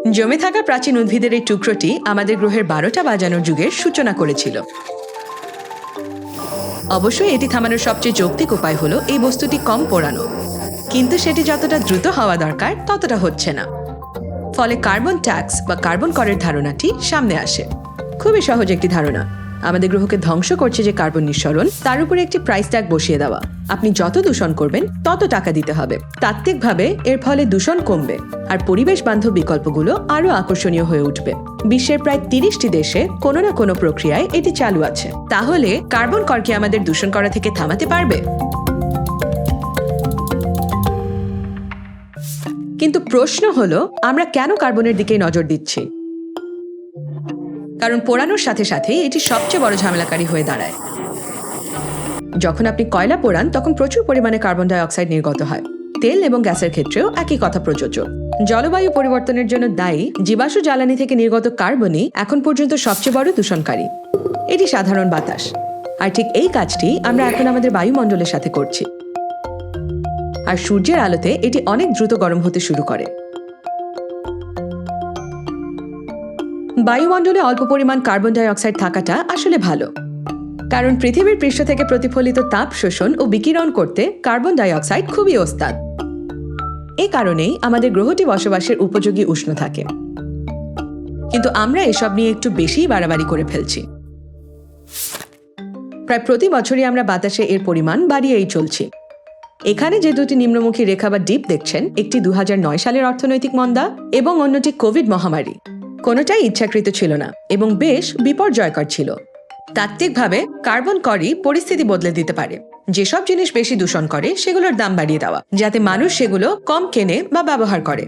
জমে থাকা প্রাচীন উদ্ভিদের এই টুকরোটি আমাদের গ্রহের 12টা বাজানোর যুগের সূচনা করেছিল। অবশ্যই এটি থামানোর সবচেয়ে যৌক্তিক উপায় হলো এই বস্তুটি কম পোড়ানো, কিন্তু সেটি যতটা দ্রুত হওয়া দরকার ততটা হচ্ছে না। ফলে কার্বন ট্যাক্স বা কার্বন করের ধারণাটি সামনে আসে। খুবই সহজ একটি ধারণা। আমাদের গ্রহকে ধ্বংস করছে যে কার্বন নিঃসরণ, তার উপরে একটি প্রাইস ট্যাগ বসিয়ে দেওয়া। আপনি যত দূষণ করবেন তত টাকা দিতে হবে। তাত্ত্বিকভাবে এর ফলে দূষণ কমবে আর পরিবেশ বান্ধব বিকল্পগুলো আরও আকর্ষণীয় হয়ে উঠবে। বিশ্বের প্রায় 30টি দেশে কোনো না কোনো প্রক্রিয়ায় এটি চালু আছে। তাহলে কার্বন কর কি আমাদের দূষণ করা থেকে থামাতে পারবে? কিন্তু প্রশ্ন হলো, আমরা কেন কার্বনের দিকে নজর দিচ্ছি? কারণ পোড়ানোর সাথে সাথে এটি সবচেয়ে বড় ঝামেলাকারী হয়ে দাঁড়ায়। যখন আপনি কয়লা পোড়ান তখন প্রচুর পরিমাণে কার্বন ডাই অক্সাইড নির্গত হয়। তেল এবং গ্যাসের ক্ষেত্রেও একই কথা প্রযোজ্য। জলবায়ু পরিবর্তনের জন্য দায়ী জীবাশ্ম জ্বালানি থেকে নির্গত কার্বনই এখন পর্যন্ত সবচেয়ে বড় দূষণকারী। এটি সাধারণ বাতাস, আর ঠিক এই কাজটি আমরা এখন আমাদের বায়ুমণ্ডলের সাথে করছি। আর সূর্যের আলোতে এটি অনেক দ্রুত গরম হতে শুরু করে। বায়ুমণ্ডলে অল্প পরিমাণ কার্বন ডাই অক্সাইড থাকাটা আসলে ভালো, কারণ পৃথিবীর পৃষ্ঠ থেকে প্রতিফলিত তাপ শোষণ ও বিকিরণ করতে কার্বন ডাই অক্সাইড খুবই ওস্তাদ। এই কারণেই আমাদের গ্রহটি বসবাসের উপযোগী উষ্ণ থাকে। কিন্তু আমরা এসব নিয়ে একটু বেশিই বাড়াবাড়ি করে ফেলছি। প্রায় প্রতি বছরই আমরা বাতাসে এর পরিমাণ বাড়িয়েই চলছি। এখানে যে দুটি নিম্নমুখী রেখা বা ডিপ দেখছেন, একটি 2009 সালের অর্থনৈতিক মন্দা এবং অন্যটি কোভিড মহামারী। কোনোটাই ইচ্ছাকৃত ছিল না এবং বেশ বিপর্যয়কর ছিল। তাত্ত্বিকভাবে কার্বন করই পরিস্থিতি বদলে দিতে পারে। যেসব জিনিস বেশি দূষণ করে সেগুলোর দাম বাড়িয়ে দেওয়া, যাতে মানুষ সেগুলো কম কেনে বা ব্যবহার করে।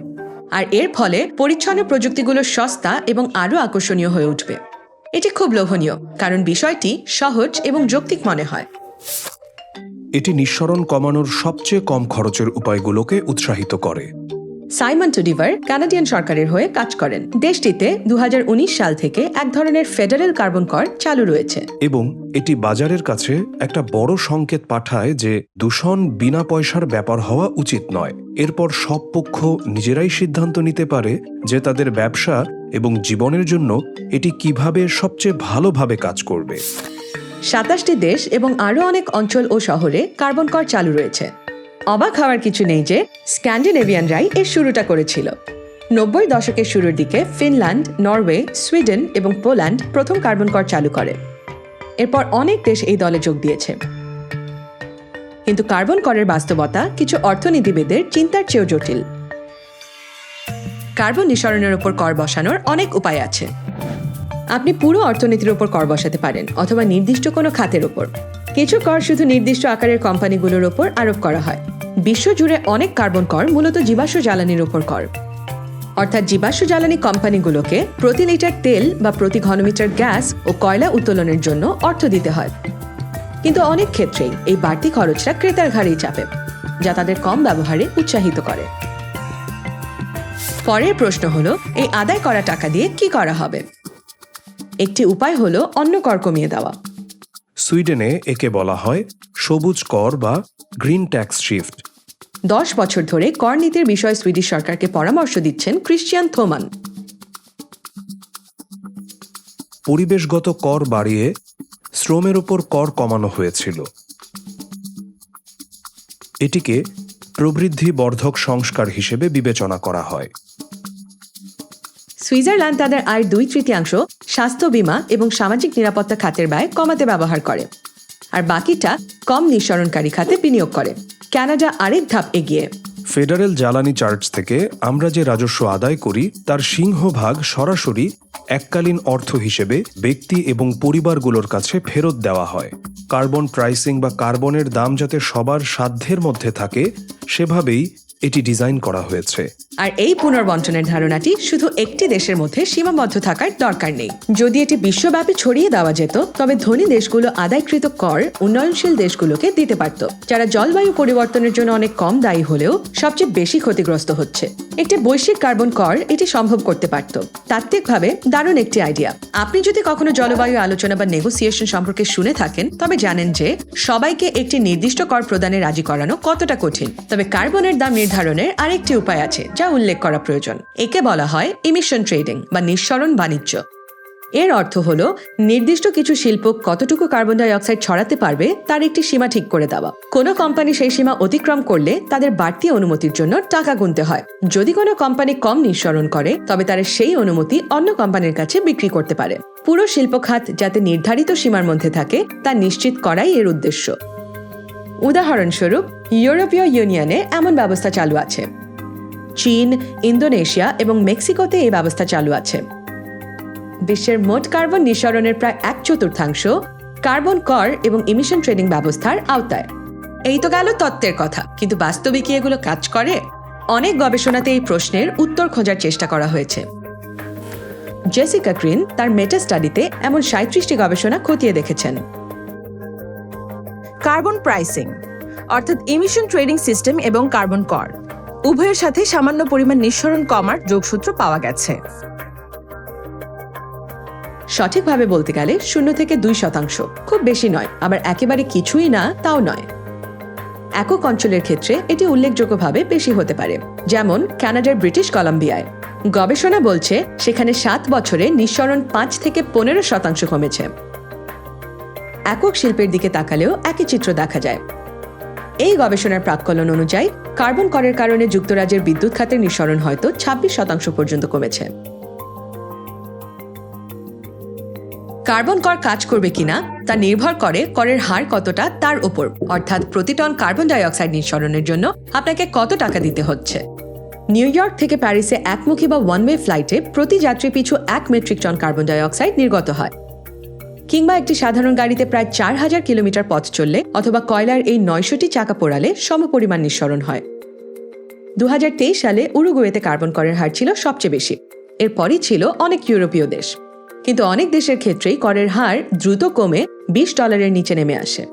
আর এর ফলে পরিচ্ছন্ন প্রযুক্তিগুলো সস্তা এবং আরও আকর্ষণীয় হয়ে উঠবে। এটি খুব লোভনীয়, কারণ বিষয়টি সহজ এবং যৌক্তিক মনে হয়। এটি নিঃসরণ কমানোর সবচেয়ে কম খরচের উপায়গুলোকে উৎসাহিত করে। সাইমন টুডিভার কানাডিয়ান সরকারের হয়ে কাজ করেন। দেশটিতে 2019 সাল থেকে এক ধরনের ফেডারেল কার্বন কর চালু রয়েছে এবং এটি বাজারের কাছে একটা বড় সংকেত পাঠায় যে দূষণ বিনা পয়সার ব্যাপার হওয়া উচিত নয়। এরপর সব পক্ষ নিজেরাই সিদ্ধান্ত নিতে পারে যে তাদের ব্যবসা এবং জীবনের জন্য এটি কিভাবে সবচেয়ে ভালোভাবে কাজ করবে। 27টি দেশ এবং আরও অনেক অঞ্চল ও শহরে কার্বন কর চালু রয়েছে। অবাক হওয়ার কিছু নেই যে স্ক্যান্ডিনেভিয়ানরাই এর শুরুটা করেছিল। 90 দশকের শুরুর দিকে ফিনল্যান্ড, নরওয়ে, সুইডেন এবং পোল্যান্ড প্রথম কার্বন কর চালু করে। এরপর অনেক দেশ এই দলে যোগ দিয়েছে। কিন্তু কার্বন করের বাস্তবতা কিছু অর্থনীতিবিদের চিন্তার চেয়েও জটিল। কার্বন নিঃসরণের উপর কর বসানোর অনেক উপায় আছে। আপনি পুরো অর্থনীতির উপর কর বসাতে পারেন, অথবা নির্দিষ্ট কোনো খাতের উপর। কিছু কর শুধু নির্দিষ্ট আকারের কোম্পানিগুলোর উপর আরোপ করা হয়। বিশ্বজুড়ে অনেক কার্বন কর মূলত জীবাশ্ম জ্বালানির উপর কর, অর্থাৎ জীবাশ্ম জ্বালানি কোম্পানিগুলোকে প্রতি লিটার তেল বা প্রতি ঘনমিটার গ্যাস ও কয়লা উত্তোলনের জন্য অর্থ দিতে হয়। কিন্তু অনেক ক্ষেত্রেই এই বাড়তি খরচটা ক্রেতার ঘাড়েই চাপে, যা তাদের কম ব্যবহারে উৎসাহিত করে। পরের প্রশ্ন হলো, এই আদায় করা টাকা দিয়ে কি করা হবে? একটি উপায় হলো অন্য কর কমিয়ে দেওয়া। সুইডেনে একে বলা হয় সবুজ কর বা গ্রিন ট্যাক্স শিফট। 10 বছর ধরে কর নীতির বিষয়ে সুইডিশ সরকারকে পরামর্শ দিচ্ছেন ক্রিশ্চিয়ান থোমান। পরিবেশগত কর বাড়িয়ে শ্রমের উপর কর কমানো হয়েছিল। এটিকে প্রবৃদ্ধি বর্ধক সংস্কার হিসেবে বিবেচনা করা হয়। সুইজারল্যান্ড তাদের আয়ের 2/3 স্বাস্থ্য বীমা এবং সামাজিক নিরাপত্তা খাতের ব্যয় কমাতে ব্যবহার করে, আর বাকিটা কম নিঃসরণকারী খাতে বিনিয়োগ করে। কানাডা আরেক ধাপ এগিয়ে। ফেডারেল জ্বালানি চার্জ থেকে আমরা যে রাজস্ব আদায় করি তার সিংহভাগ সরাসরি এককালীন অর্থ হিসেবে ব্যক্তি এবং পরিবারগুলোর কাছে ফেরত দেওয়া হয়। কার্বন প্রাইসিং বা কার্বনের দাম যাতে সবার সাধ্যের মধ্যে থাকে সেভাবেই এটি ডিজাইন করা হয়েছে। আর এই পুনর্বণ্টনের ধারণাটি শুধু একটি দেশের মধ্যে সীমাবদ্ধ থাকার দরকার নেই। যদি এটি বিশ্বব্যাপী ছড়িয়ে দেওয়া যেত, তবে ধনী দেশগুলো আদায়কৃত কর উন্নয়নশীল দেশগুলোকে দিতে পারত, যারা জলবায়ু পরিবর্তনের জন্য অনেক কম দায়ী হলেও সবচেয়ে বেশি ক্ষতিগ্রস্ত হচ্ছে। একটি বৈশ্বিক কার্বন কর এটি সম্ভব করতে পারত। তাত্ত্বিকভাবে দারুণ একটি আইডিয়া। আপনি যদি কখনো জলবায়ু আলোচনা বা নেগোসিয়েশন সম্পর্কে শুনে থাকেন, তবে জানেন যে সবাইকে একটি নির্দিষ্ট কর প্রদানে রাজি করানো কতটা কঠিন। তবে কার্বনের দাম নির্ধারণের আরেকটি উপায় আছে যা উল্লেখ করা প্রয়োজন। একে বলা হয় ইমিশন ট্রেডিং বা নিঃসরণ বাণিজ্য। এর অর্থ হলো নির্দিষ্ট কিছু শিল্প কতটুকু কার্বন ডাই অক্সাইড ছড়াতে পারবে তার একটি সীমা ঠিক করে দেওয়া। কোনো কোম্পানি সেই সীমা অতিক্রম করলে তাদের বাড়তি অনুমতির জন্য টাকা গুনতে হয়। যদি কোনো কোম্পানি কম নিঃসরণ করে তবে তারা সেই অনুমতি অন্য কোম্পানির কাছে বিক্রি করতে পারে। পুরো শিল্প খাত যাতে নির্ধারিত সীমার মধ্যে থাকে তা নিশ্চিত করাই এর উদ্দেশ্য। উদাহরণস্বরূপ ইউরোপীয় ইউনিয়নে এমন ব্যবস্থা চালু আছে। চীন, ইন্দোনেশিয়া এবং মেক্সিকোতে এই ব্যবস্থা চালু আছে। বিশ্বের মোট কার্বন নিঃসরণের প্রায় 1/4 কার্বন কর এবং ইমিশন ট্রেডিং ব্যবস্থার আওতায়। এই তো গেল তত্ত্বের কথা, কিন্তু বাস্তবে কি এগুলো কাজ করে? অনেক গবেষণাতে এই প্রশ্নের উত্তর খোঁজার চেষ্টা করা হয়েছে। জেসিকা গ্রিন তার মেটা স্টাডিতে এমন 37টি গবেষণা খতিয়ে দেখেছেন। কার্বন প্রাইসিং অর্থাৎ ইমিশন ট্রেডিং সিস্টেম এবং কার্বন কর উভয়ের সাথে সামান্য পরিমাণ নিঃসরণ কমার যোগসূত্র পাওয়া গেছে। সঠিকভাবে বলতে গেলে 0 থেকে 2%, খুব বেশি নয়, আবার একেবারে কিছুই না তাও নয়। একক অঞ্চলের ক্ষেত্রে এটি উল্লেখযোগ্যভাবে বেশি হতে পারে, যেমন কানাডার ব্রিটিশ কলাম্বিয়ায়। গবেষণা বলছে সেখানে 7 বছরে নিঃসরণ 5 থেকে 15% কমেছে। একক শিল্পের দিকে তাকালেও একই চিত্র দেখা যায়। এই গবেষণার প্রাক্কলন অনুযায়ী কার্বন করের কারণে যুক্তরাজ্যের বিদ্যুৎ খাতের নিঃসরণ হয়তো 26% পর্যন্ত কমেছে। কার্বন কর কাজ করবে কিনা তা নির্ভর করে করের হার কতটা তার উপর, অর্থাৎ প্রতি টন কার্বন ডাই অক্সাইড নিঃসরণের জন্য আপনাকে কত টাকা দিতে হচ্ছে। নিউ ইয়র্ক থেকে প্যারিসে একমুখী বা ওয়ান ওয়ে ফ্লাইটে প্রতি যাত্রী পিছু 1 metric ton carbon die oxide নির্গত হয়। কিংবা একটি সাধারণ গাড়িতে প্রায় 4000 কিলোমিটার পথ চললে অথবা কয়লার এই 900টি চাকা পোড়ালে সমপরিমাণ নিঃসরণ হয়। 2023 সালে উরুগুয়েতে কার্বন করের হার ছিল সবচেয়ে বেশি, এরপরই ছিল অনেক ইউরোপীয় দেশ। কিন্তু অনেক দেশের ক্ষেত্রেই করের হার দ্রুত কমে $20 নিচে নেমে আসে।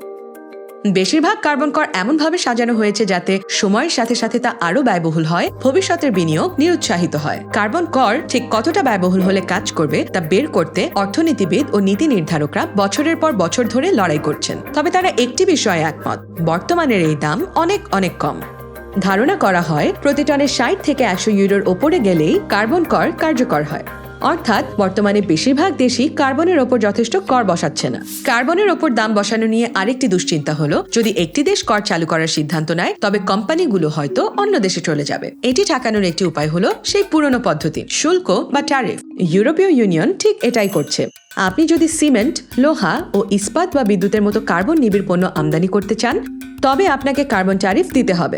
বেশিরভাগ কার্বন কর এমনভাবে সাজানো হয়েছে যাতে সময়ের সাথে সাথে তা আরও ব্যয়বহুল হয়, ভবিষ্যতের বিনিয়োগ নিরুৎসাহিত হয়। কার্বন কর ঠিক কতটা ব্যয়বহুল হলে কাজ করবে তা বের করতে অর্থনীতিবিদ ও নীতি নির্ধারকরা বছরের পর বছর ধরে লড়াই করছেন। তবে তারা একটি বিষয়ে একমত, বর্তমানের এই দাম অনেক অনেক কম। ধারণা করা হয় প্রতি টনে 60 থেকে 100 ইউরোর ওপরে গেলেই কার্বন কর কার্যকর হয়। অর্থাৎ বর্তমানে বেশিরভাগ দেশই কার্বনের ওপর যথেষ্ট কর বসাচ্ছে না। কার্বনের ওপর দাম বসানো নিয়ে আরেকটি দুশ্চিন্তা হলো, যদি একটি দেশ কর চালু করার সিদ্ধান্ত নেয় তবে কোম্পানিগুলো হয়তো অন্য দেশে চলে যাবে। এটি ঠেকানোর একটি উপায় হলো সেই পুরনো পদ্ধতি, শুল্ক বা ট্যারিফ। ইউরোপীয় ইউনিয়ন ঠিক এটাই করছে। আপনি যদি সিমেন্ট, লোহা ও ইস্পাত বা বিদ্যুতের মতো কার্বন নিবিড় পণ্য আমদানি করতে চান তবে আপনাকে কার্বন ট্যারিফ দিতে হবে।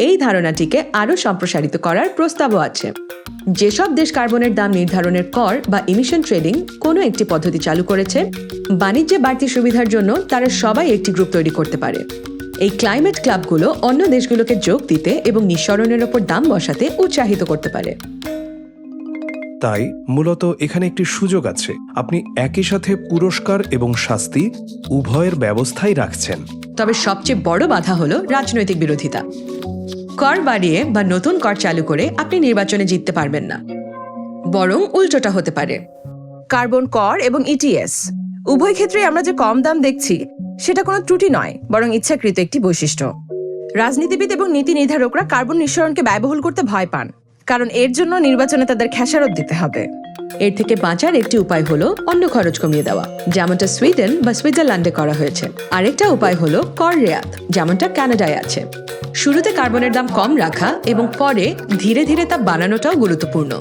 এই ধারণাটিকে আরও সম্প্রসারিত করার প্রস্তাবও আছে। যেসব দেশ কার্বনের দাম নির্ধারণের কর বা ইমিশন ট্রেডিং কোনো একটি পদ্ধতি চালু করেছে, বাণিজ্যে বাড়তি সুবিধার জন্য তারা সবাই একটি গ্রুপ তৈরি করতে পারে। এই ক্লাইমেট ক্লাবগুলো অন্য দেশগুলোকে যোগ দিতে এবং নিঃসরণের ওপর দাম বসাতে উৎসাহিত করতে পারে। তাই মূলত এখানে একটি সুযোগ আছে, আপনি একই সাথে পুরস্কার এবং শাস্তি উভয়ের ব্যবস্থাই রাখছেন। তবে সবচেয়ে বড় বাধা হলো রাজনৈতিক বিরোধিতা। কর বাড়িয়ে বা নতুন কর চালু করে আপনি নির্বাচনে জিততে পারবেন না, বরং উল্টোটা হতে পারে। কার্বন কর এবং ইটিএস উভয় ক্ষেত্রে আমরা যে কম দাম দেখছি সেটা কোনো ত্রুটি নয়, বরং ইচ্ছাকৃত একটি বৈশিষ্ট্য। রাজনীতিবিদ এবং নীতি নির্ধারকরা কার্বন নিঃসরণকে ব্যয়বহুল করতে ভয় পান, কারণ এর জন্য নির্বাচনে তাদের খেসারত দিতে হবে। এর থেকে বাঁচার একটি উপায় হলো অন্য খরচ কমিয়ে দেওয়া, যেমনটা সুইডেন বা সুইজারল্যান্ডে করা হয়েছে। আরেকটা উপায় হলো কর রেয়াত, যেমনটা কানাডায় আছে। শুরুতে কার্বনের দাম কম রাখা এবং পরে ধীরে ধীরে তা বাড়ানোটাও গুরুত্বপূর্ণ।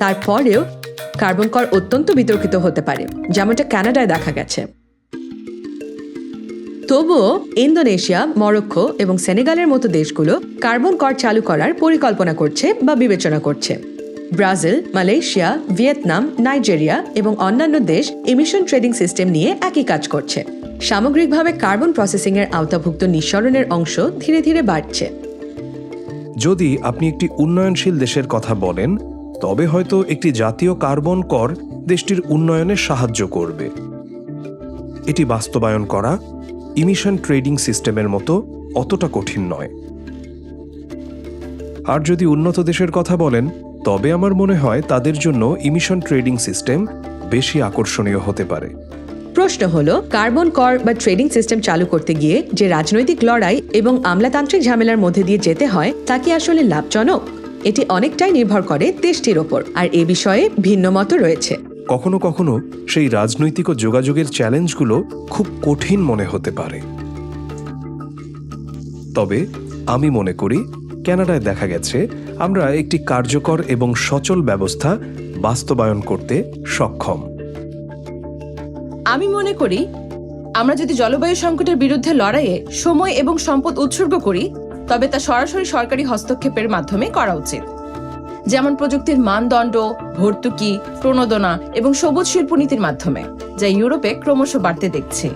তারপরেও কার্বন কর অত্যন্ত বিতর্কিত হতে পারে, যেমনটা কানাডায় দেখা গেছে। তবুও ইন্দোনেশিয়া, মরক্কো এবং সেনেগালের মতো দেশগুলো কার্বন কর চালু করার পরিকল্পনা করছে বা বিবেচনা করছে। ব্রাজিল, মালয়েশিয়া, ভিয়েতনাম, নাইজেরিয়া এবং অন্যান্য দেশ ইমিশন ট্রেডিং সিস্টেম নিয়ে একই কাজ করছে। সামগ্রিকভাবে কার্বন প্রসেসিং এর আওতাভুক্ত নিঃসরণের অংশ ধীরে ধীরে বাড়ছে। যদি আপনি একটি উন্নয়নশীল দেশের কথা বলেন তবে হয়তো একটি জাতীয় কার্বন কর দেশটির উন্নয়নে সাহায্য করবে। এটি বাস্তবায়ন করা ইমিশন ট্রেডিং সিস্টেমের মতো অতটা কঠিন নয়। আর যদি উন্নত দেশের কথা বলেন তবে আমার মনে হয় তাদের জন্য ইমিশন ট্রেডিং সিস্টেম বেশি আকর্ষণীয় হতে পারে। প্রশ্ন হলো, কার্বন কর বা ট্রেডিং সিস্টেম চালু করতে গিয়ে যে রাজনৈতিক লড়াই এবং আমলাতান্ত্রিক ঝামেলার মধ্যে দিয়ে যেতে হয় তা কি আসলে লাভজনক? এটি অনেকটাই নির্ভর করে দেশটির ওপর, আর এ বিষয়ে ভিন্ন মত রয়েছে। কখনো কখনো সেই রাজনৈতিক ও যোগাযোগের চ্যালেঞ্জগুলো খুব কঠিন মনে হতে পারে। তবে আমি মনে করি কানাডায় দেখা গেছে আমরা একটি কার্যকর এবং সচল ব্যবস্থা বাস্তবায়ন করতে সক্ষম। আমি মনে করি আমরা যদি জলবায়ু সংকটের বিরুদ্ধে লড়াইয়ে সময় এবং সম্পদ উৎসর্গ করি, তবে তা সরাসরি সরকারি হস্তক্ষেপের মাধ্যমে করা উচিত, যেমন প্রযুক্তির মানদণ্ড, ভর্তুকি, প্রণোদনা এবং সবুজ শিল্পনীতির মাধ্যমে, যা ইউরোপে ক্রমশ বাড়তে দেখছি।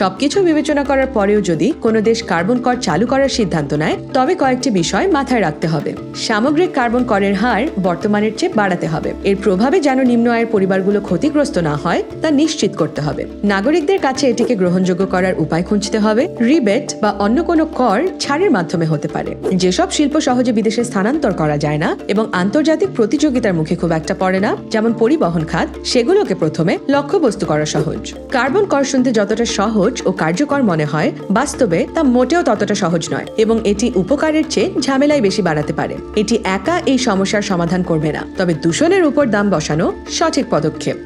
সবকিছু বিবেচনা করার পরেও যদি কোনো দেশ কার্বন কর চালু করার সিদ্ধান্ত নেয়, তবে কয়েকটি বিষয় মাথায় রাখতে হবে। সামগ্রিক কার্বন করের হার বর্তমানের চেয়ে বাড়াতে হবে। এর প্রভাবে যেন নিম্ন আয়ের পরিবারগুলো ক্ষতিগ্রস্ত না হয় তা নিশ্চিত করতে হবে। নাগরিকদের কাছে এটিকে গ্রহণযোগ্য করার উপায় খুঁজতে হবে। রিবেট বা অন্য কোনো কর ছাড়ের মাধ্যমে হতে পারে। যেসব শিল্প সহজে বিদেশে স্থানান্তর করা যায় না এবং আন্তর্জাতিক প্রতিযোগিতার মুখে খুব একটা পড়ে না, যেমন পরিবহন খাত, সেগুলোকে প্রথমে লক্ষ্যবস্তু করা সহজ। কার্বন কর শুনতে যতটা সহজ ও কার্যকর মনে হয়, বাস্তবে তা মোটেও ততটা সহজ নয় এবং এটি উপকারের চেয়ে ঝামেলাই বেশি বাড়াতে পারে। এটি একা এই সমস্যার সমাধান করবে না, তবে দূষণের উপর দাম বসানো সঠিক পদক্ষেপ।